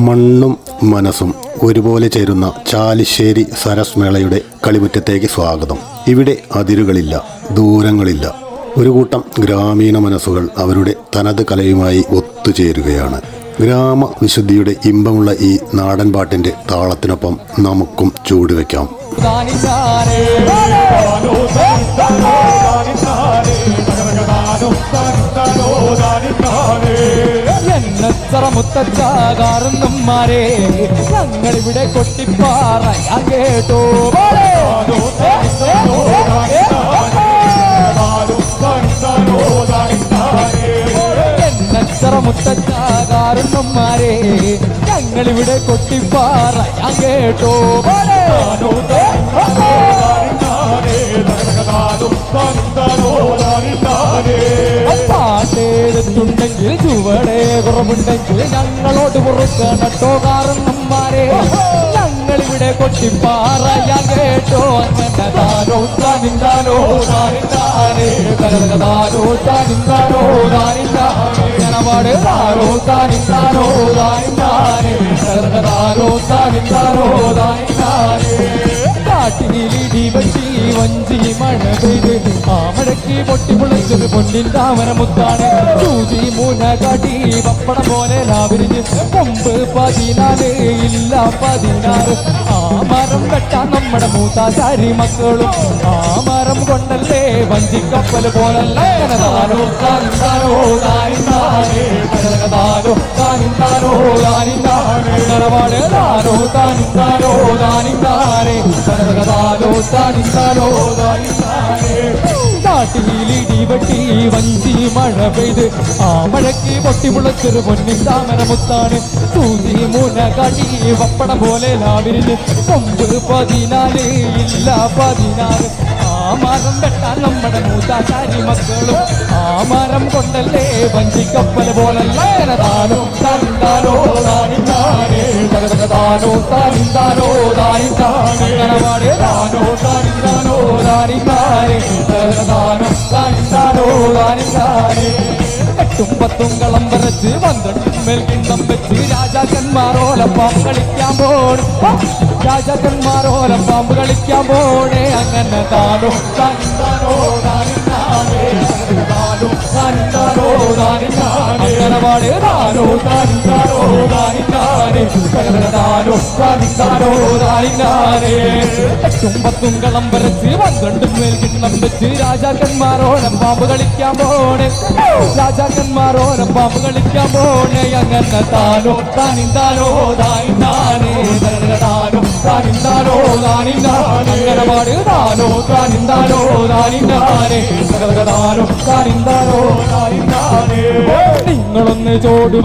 മണ്ണും മനസ്സും ഒരുപോലെ ചേരുന്ന ചാലിശ്ശേരി സരസ് മേളയുടെ കളിമുറ്റത്തേക്ക് സ്വാഗതം. ഇവിടെ അതിരുകളില്ല, ദൂരങ്ങളില്ല. ഒരു കൂട്ടം ഗ്രാമീണ മനസ്സുകൾ അവരുടെ തനത് കലയുമായി ഒത്തുചേരുകയാണ്. ഗ്രാമവിശുദ്ധിയുടെ ഇമ്പമുള്ള ഈ നാടൻ പാട്ടിൻ്റെ താളത്തിനൊപ്പം നമുക്കും ചൂടുവെക്കാം. മുത്തച്ചാകാറുന്നമാരെ ഞങ്ങളിവിടെ കൊട്ടിപ്പാറയാ കേട്ടോ. മുത്തച്ചാകാറുന്നമാരെ ഞങ്ങളിവിടെ കൊട്ടിപ്പാറയാ കേട്ടോ. പാട്ടേടുത്തുണ്ടെങ്കിൽ ചുവടെ കുറവുണ്ടെങ്കിൽ ഞങ്ങളോട് പൊറുക്കണട്ടോ. കാരണന്മാരെ ഞങ്ങളിവിടെ കൊട്ടിപ്പാറയാ കേട്ടോ. അങ്ങനെ താനോ താനിന്താനോ താനിന്താനേ കരകതാനോ താനിന്താനോ താനിന്താനേ ജനപാട് താനോ താനിന്താനോ താനിന്താനേ കരകതാനോ താനിന്താനോ താനിന്താനേ. കാട്ടിലിടി വെട്ടി വഞ്ചി മഴ പെയ്ത് ആ മഴയ്ക്ക് പൊട്ടിപ്പൊളിച്ചൊരു പൊന്നിൻ താമരമുത്താണ്. സൂചി മൂന കാട്ടി പപ്പടം പോലെ ലാവിരിഞ്ഞ് കൊമ്പ് 14 ഇല്ല 16. ആ മരം വെട്ടാൻ നമ്മുടെ മൂത്താശാരി മക്കളും ആ മരം കൊണ്ടല്ലേ വഞ്ചിക്കപ്പൽ പോലല്ലേ. താനോ താനിന്താനോ താനിന്താനേ കരകതാനോ താനിന്താനോ താനിന്താനേ കരവാട് താനോ താനിന്താനോ താനിന്താനേ കരകതാനോ താനിന്താനോ താനിന്താനേ. കാട്ടിലിടി വെട്ടി വഞ്ചി മഴ പെയ്ത് ആ മഴയ്ക്ക് പൊട്ടിമുളച്ചൊരു പൊന്നിൻ താമരമുത്താണ്. സൂചി മൂന കാട്ടി പപ്പടം പോലെ ലാവിരിഞ്ഞ് കൊമ്പ് 14 ഇല്ല 16. ആ മരം വെട്ടാൻ നമ്മുടെ മൂത്താശാരി മക്കളും ആ മരം കൊണ്ടല്ലേ വഞ്ചിക്കപ്പൽ പോലല്ലേ. താനോ താനിന്താനോ താനിന്താനേ തകതകതാനോ താനിന്താനോ താനിന്താനേ കരവാട് താനോ താനിന്താനോ താനിന്താനേ തകതകതാനോ താനിന്താനോ താനിന്താനേ. 8ഉം 10ഉം കളം വരച്ച് 12 മേൽ കിണ്ണം വെച്ച് രാജാക്കന്മാരോലം പാമ്പ് കളിക്കാൻ പോണ്. രാജാക്കന്മാരോലം പാമ്പ് കളിക്കാൻ പോണേ. അങ്ങനെ താനോ താനിന്താനോ താനിന്താനേ താനോ താനിന്താനോ താനിന്താനേ അങ്ങനവാട് താനോ താനിന്താനോ താനിന്താനേ താനോ താനിന്താനോ താനിന്താനേ. 8ഉം 10ഉം കളം വരച്ച് 12 മേൽ കിണ്ണം വെച്ച് രാജാക്കന്മാരോലം പാമ്പ് കളിക്കാൻ പോണേ. രാജാക്കന്മാരോലം പാമ്പ് കളിക്കാൻ പോണേ. അങ്ങനെ താനോ താനിന്താനോ താനിന്താനേ താനോ താനിന്താനോ താനിന്താനേ അങ്ങനവാട് താനോ താനിന്താനോ താനിന്താനേ താനോ താനിന്താനോ താനിന്താനേ. നിങ്ങളൊന്ന് ചോട്